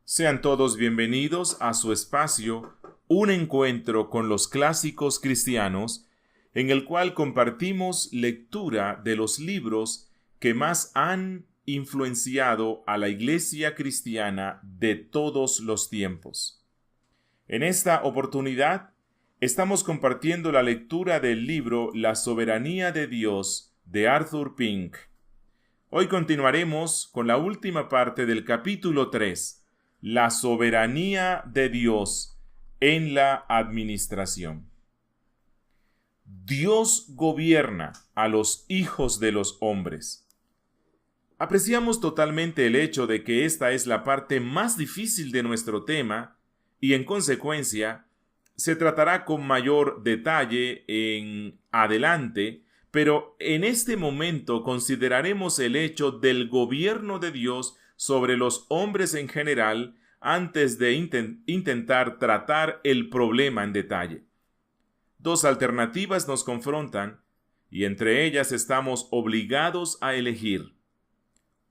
Sean todos bienvenidos a su espacio, un encuentro con los clásicos cristianos, en el cual compartimos lectura de los libros que más han influenciado a la iglesia cristiana de todos los tiempos. En esta oportunidad, estamos compartiendo la lectura del libro La soberanía de Dios de Arthur Pink. Hoy continuaremos con la última parte del capítulo 3, la soberanía de Dios en la administración. Dios gobierna a los hijos de los hombres. Apreciamos totalmente el hecho de que esta es la parte más difícil de nuestro tema y, en consecuencia, se tratará con mayor detalle en adelante, pero en este momento consideraremos el hecho del gobierno de Dios sobre los hombres en general antes de intentar tratar el problema en detalle. Dos alternativas nos confrontan y entre ellas estamos obligados a elegir.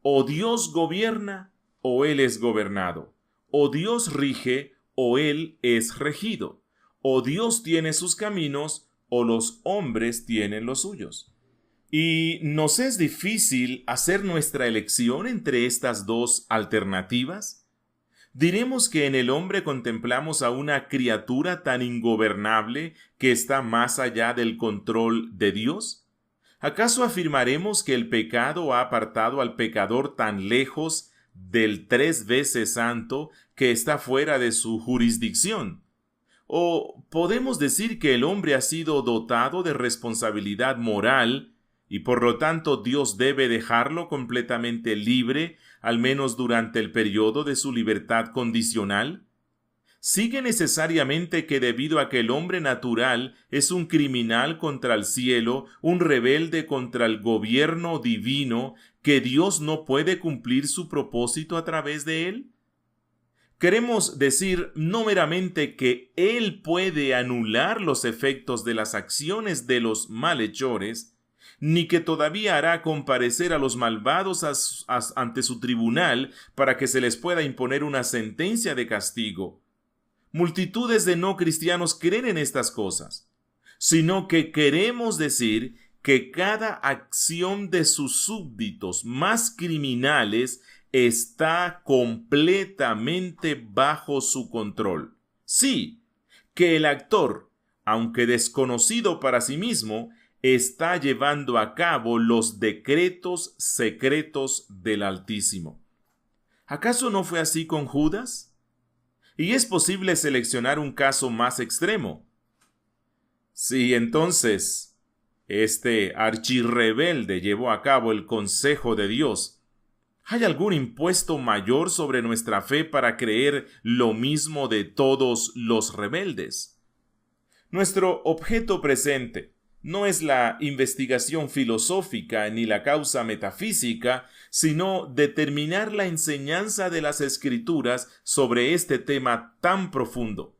O Dios gobierna o Él es gobernado. O Dios rige o Él es regido. O Dios tiene sus caminos o los hombres tienen los suyos. ¿Y nos es difícil hacer nuestra elección entre estas dos alternativas? ¿Diremos que en el hombre contemplamos a una criatura tan ingobernable que está más allá del control de Dios? ¿Acaso afirmaremos que el pecado ha apartado al pecador tan lejos del 3 veces santo que está fuera de su jurisdicción? ¿O podemos decir que el hombre ha sido dotado de responsabilidad moral y por lo tanto Dios debe dejarlo completamente libre, al menos durante el periodo de su libertad condicional? ¿Sigue necesariamente que debido a que el hombre natural es un criminal contra el cielo, un rebelde contra el gobierno divino, que Dios no puede cumplir su propósito a través de él? Queremos decir no meramente que Él puede anular los efectos de las acciones de los malhechores, ni que todavía hará comparecer a los malvados ante su tribunal para que se les pueda imponer una sentencia de castigo. Multitudes de no cristianos creen en estas cosas, sino que queremos decir que cada acción de sus súbditos más criminales está completamente bajo su control. Sí, que el actor, aunque desconocido para sí mismo, está llevando a cabo los decretos secretos del Altísimo. ¿Acaso no fue así con Judas? Y es posible seleccionar un caso más extremo. Si entonces este archirrebelde llevó a cabo el consejo de Dios, ¿hay algún impuesto mayor sobre nuestra fe para creer lo mismo de todos los rebeldes? Nuestro objeto presente no es la investigación filosófica ni la causa metafísica, sino determinar la enseñanza de las Escrituras sobre este tema tan profundo.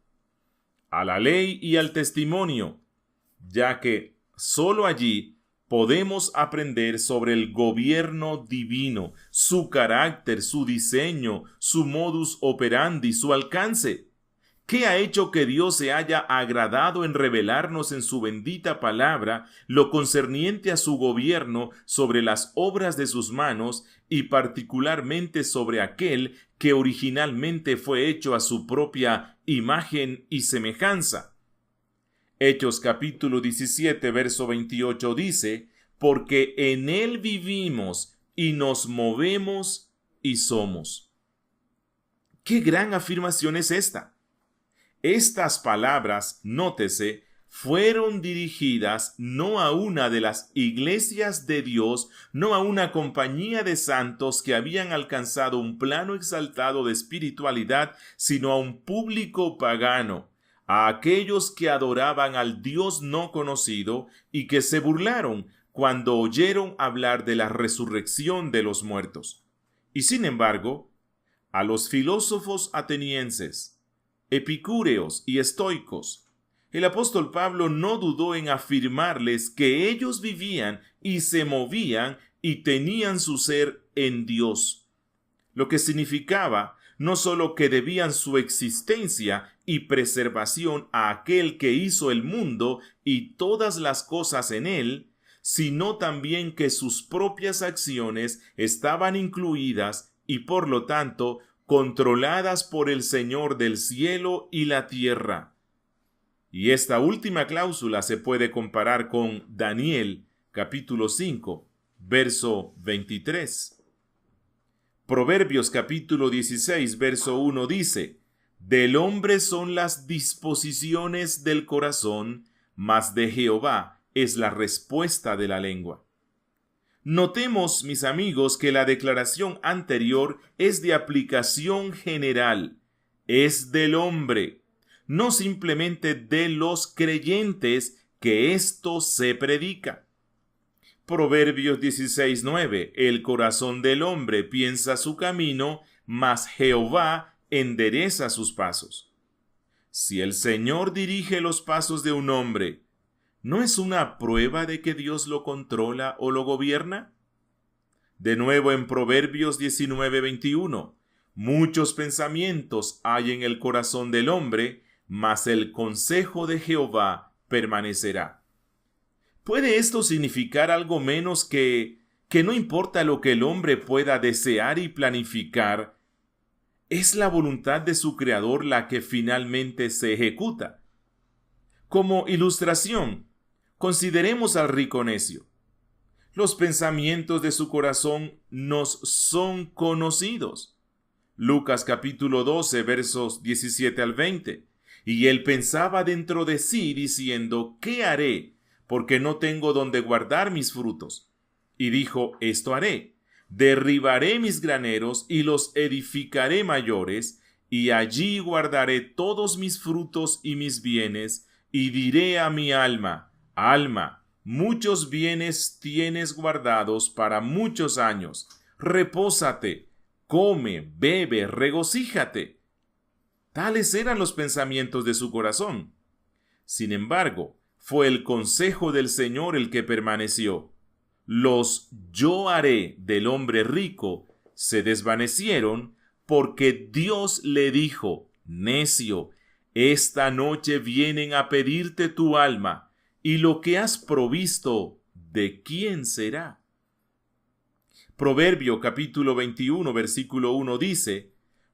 A la ley y al testimonio, ya que sólo allí podemos aprender sobre el gobierno divino, su carácter, su diseño, su modus operandi, su alcance. ¿Qué ha hecho que Dios se haya agradado en revelarnos en su bendita palabra lo concerniente a su gobierno sobre las obras de sus manos y particularmente sobre aquel que originalmente fue hecho a su propia imagen y semejanza? Hechos capítulo 17, verso 28 dice: porque en él vivimos y nos movemos y somos. ¡Qué gran afirmación es esta! Estas palabras, nótese, fueron dirigidas no a una de las iglesias de Dios, no a una compañía de santos que habían alcanzado un plano exaltado de espiritualidad, sino a un público pagano, a aquellos que adoraban al Dios no conocido y que se burlaron cuando oyeron hablar de la resurrección de los muertos. Y sin embargo, a los filósofos atenienses, epicúreos y estoicos, el apóstol Pablo no dudó en afirmarles que ellos vivían y se movían y tenían su ser en Dios, lo que significaba no solo que debían su existencia y preservación a aquel que hizo el mundo y todas las cosas en él, sino también que sus propias acciones estaban incluidas y por lo tanto controladas por el Señor del cielo y la tierra. Y esta última cláusula se puede comparar con Daniel, capítulo 5, verso 23. Proverbios capítulo 16, verso 1 dice: Del hombre son las disposiciones del corazón, mas de Jehová es la respuesta de la lengua. Notemos, mis amigos, que la declaración anterior es de aplicación general, es del hombre, no simplemente de los creyentes que esto se predica. Proverbios 16:9: El corazón del hombre piensa su camino, mas Jehová endereza sus pasos. Si el Señor dirige los pasos de un hombre, ¿no es una prueba de que Dios lo controla o lo gobierna? De nuevo en Proverbios 19:21: Muchos pensamientos hay en el corazón del hombre, mas el consejo de Jehová permanecerá. ¿Puede esto significar algo menos que no importa lo que el hombre pueda desear y planificar, es la voluntad de su Creador la que finalmente se ejecuta? Como ilustración, consideremos al rico necio. Los pensamientos de su corazón nos son conocidos. Lucas capítulo 12, versos 17 al 20. Y él pensaba dentro de sí, diciendo: ¿Qué haré? Porque no tengo donde guardar mis frutos. Y dijo: Esto haré: derribaré mis graneros y los edificaré mayores, y allí guardaré todos mis frutos y mis bienes, y diré a mi alma: Alma, muchos bienes tienes guardados para muchos años. Repósate, come, bebe, regocíjate. Tales eran los pensamientos de su corazón. Sin embargo, fue el consejo del Señor el que permaneció. Los yo haré del hombre rico se desvanecieron porque Dios le dijo: Necio, esta noche vienen a pedirte tu alma, y lo que has provisto, ¿de quién será? Proverbio capítulo 21, versículo 1 dice: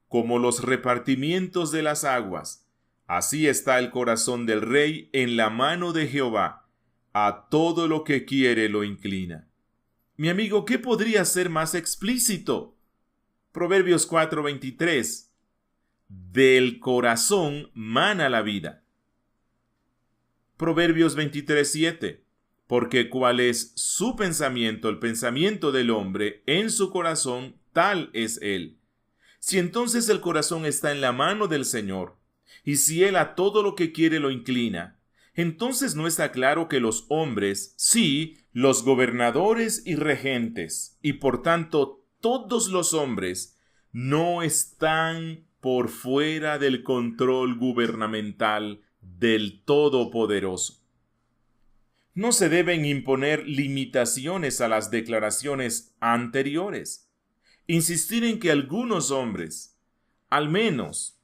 Como los repartimientos de las aguas, así está el corazón del rey en la mano de Jehová, a todo lo que quiere lo inclina. Mi amigo, ¿qué podría ser más explícito? Proverbios 4:23: Del corazón mana la vida. Proverbios 23:7: Porque cuál es su pensamiento, el pensamiento del hombre, en su corazón, tal es él. Si entonces el corazón está en la mano del Señor, y si él a todo lo que quiere lo inclina, entonces no está claro que los hombres, sí, los gobernadores y regentes, y por tanto todos los hombres, no están por fuera del control gubernamental del Todopoderoso. No se deben imponer limitaciones a las declaraciones anteriores. Insistir en que algunos hombres, al menos,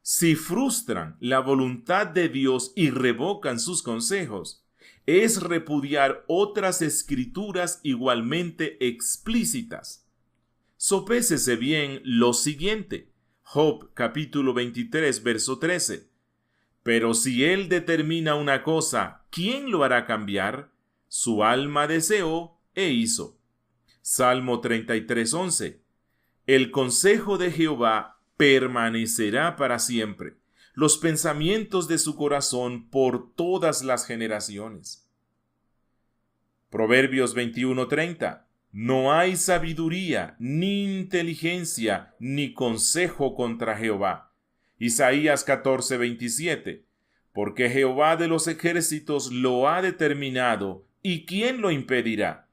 si frustran la voluntad de Dios y revocan sus consejos, es repudiar otras escrituras igualmente explícitas. Sopésese bien lo siguiente. Job capítulo 23, verso 13. Pero si él determina una cosa, ¿quién lo hará cambiar? Su alma deseó e hizo. Salmo 33, 11. El consejo de Jehová permanecerá para siempre, los pensamientos de su corazón por todas las generaciones. Proverbios 21:30. No hay sabiduría, ni inteligencia, ni consejo contra Jehová. Isaías 14:27. Porque Jehová de los ejércitos lo ha determinado, ¿y quién lo impedirá?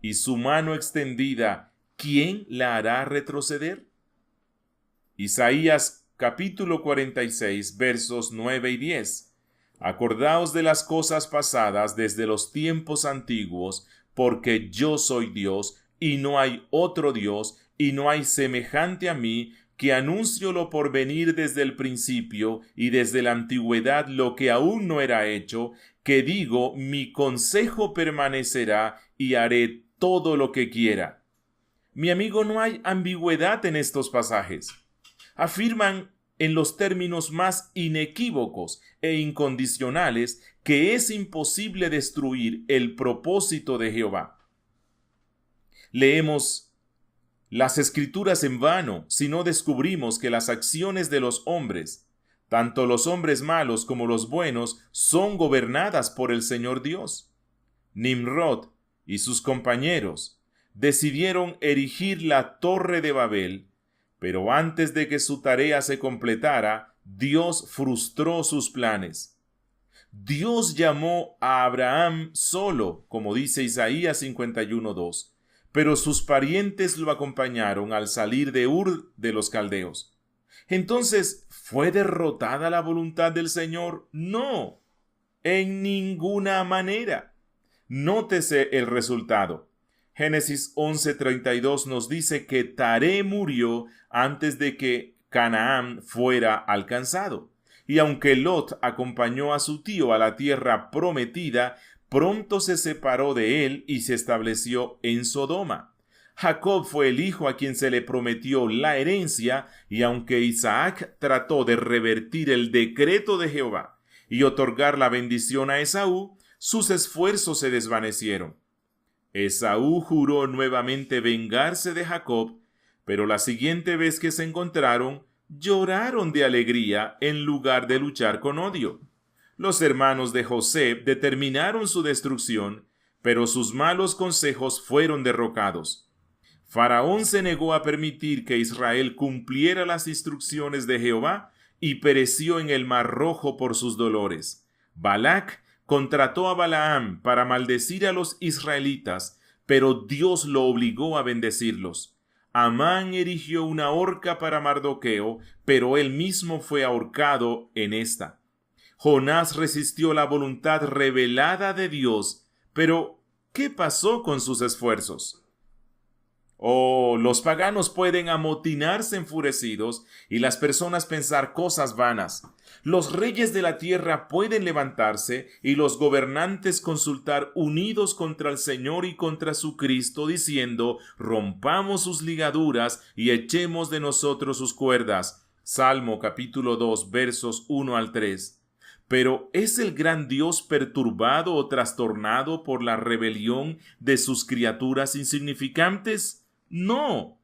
Y su mano extendida, ¿quién la hará retroceder? Isaías capítulo 46, versos 9 y 10. Acordaos de las cosas pasadas desde los tiempos antiguos, porque yo soy Dios, y no hay otro Dios, y no hay semejante a mí, que anuncio lo por venir desde el principio y desde la antigüedad lo que aún no era hecho, que digo, mi consejo permanecerá y haré todo lo que quiera. Mi amigo, no hay ambigüedad en estos pasajes. Afirman en los términos más inequívocos e incondicionales que es imposible destruir el propósito de Jehová. Leemos las Escrituras en vano si no descubrimos que las acciones de los hombres, tanto los hombres malos como los buenos, son gobernadas por el Señor Dios. Nimrod y sus compañeros decidieron erigir la Torre de Babel, pero antes de que su tarea se completara, Dios frustró sus planes. Dios llamó a Abraham solo, como dice Isaías 51:2, pero sus parientes lo acompañaron al salir de Ur de los Caldeos. Entonces, ¿fue derrotada la voluntad del Señor? No, en ninguna manera. Nótese el resultado. Génesis 11:32 nos dice que Taré murió antes de que Canaán fuera alcanzado. Y aunque Lot acompañó a su tío a la tierra prometida, pronto se separó de él y se estableció en Sodoma. Jacob fue el hijo a quien se le prometió la herencia, y aunque Isaac trató de revertir el decreto de Jehová y otorgar la bendición a Esaú, sus esfuerzos se desvanecieron. Esaú juró nuevamente vengarse de Jacob, pero la siguiente vez que se encontraron, lloraron de alegría en lugar de luchar con odio. Los hermanos de José determinaron su destrucción, pero sus malos consejos fueron derrocados. Faraón se negó a permitir que Israel cumpliera las instrucciones de Jehová y pereció en el Mar Rojo por sus dolores. Balac contrató a Balaam para maldecir a los israelitas, pero Dios lo obligó a bendecirlos. Amán erigió una horca para Mardoqueo, pero él mismo fue ahorcado en esta. Jonás resistió la voluntad revelada de Dios, pero ¿qué pasó con sus esfuerzos? Los paganos pueden amotinarse enfurecidos y las personas pensar cosas vanas. Los reyes de la tierra pueden levantarse y los gobernantes consultar unidos contra el Señor y contra su Cristo, diciendo: rompamos sus ligaduras y echemos de nosotros sus cuerdas. Salmo capítulo 2, versos 1 al 3. Pero ¿es el gran Dios perturbado o trastornado por la rebelión de sus criaturas insignificantes? No.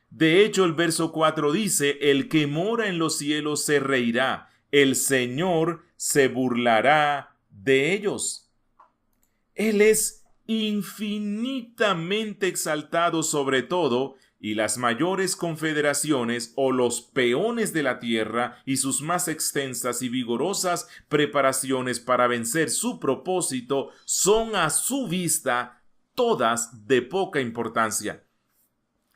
De hecho, el verso 4 dice: el que mora en los cielos se reirá, el Señor se burlará de ellos. Él es infinitamente exaltado sobre todo, y las mayores confederaciones o los peones de la tierra y sus más extensas y vigorosas preparaciones para vencer su propósito son a su vista todas de poca importancia.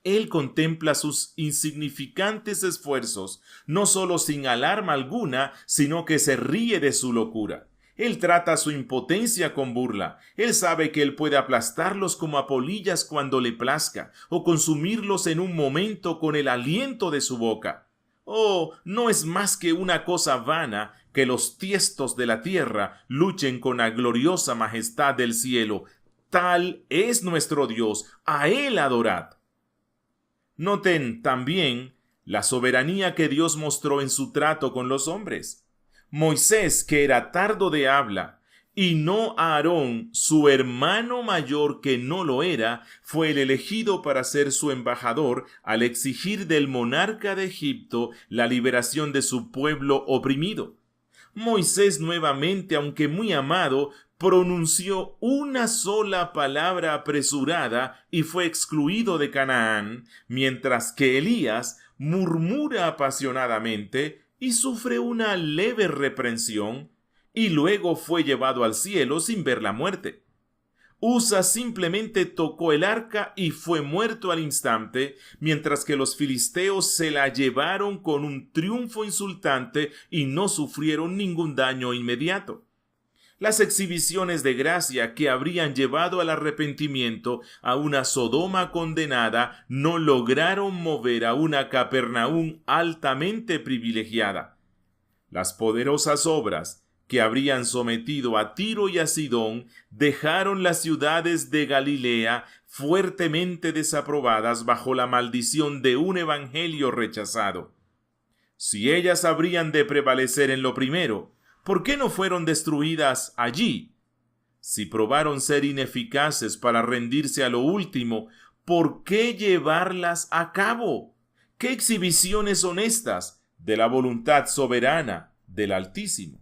Él contempla sus insignificantes esfuerzos, no solo sin alarma alguna, sino que se ríe de su locura. Él trata su impotencia con burla. Él sabe que él puede aplastarlos como a polillas cuando le plazca, o consumirlos en un momento con el aliento de su boca. No es más que una cosa vana que los tiestos de la tierra luchen con la gloriosa majestad del cielo. Tal es nuestro Dios, a él adorad. Noten también la soberanía que Dios mostró en su trato con los hombres. Moisés, que era tardo de habla, y no Aarón, su hermano mayor que no lo era, fue el elegido para ser su embajador al exigir del monarca de Egipto la liberación de su pueblo oprimido. Moisés nuevamente, aunque muy amado, pronunció una sola palabra apresurada y fue excluido de Canaán, mientras que Elías murmura apasionadamente y sufre una leve reprensión, y luego fue llevado al cielo sin ver la muerte. Usa simplemente tocó el arca y fue muerto al instante, mientras que los filisteos se la llevaron con un triunfo insultante y no sufrieron ningún daño inmediato. Las exhibiciones de gracia que habrían llevado al arrepentimiento a una Sodoma condenada no lograron mover a una Capernaum altamente privilegiada. Las poderosas obras que habrían sometido a Tiro y a Sidón dejaron las ciudades de Galilea fuertemente desaprobadas bajo la maldición de un evangelio rechazado. Si ellas habrían de prevalecer en lo primero, ¿por qué no fueron destruidas allí? Si probaron ser ineficaces para rendirse a lo último, ¿por qué llevarlas a cabo? ¿Qué exhibiciones son estas de la voluntad soberana del Altísimo?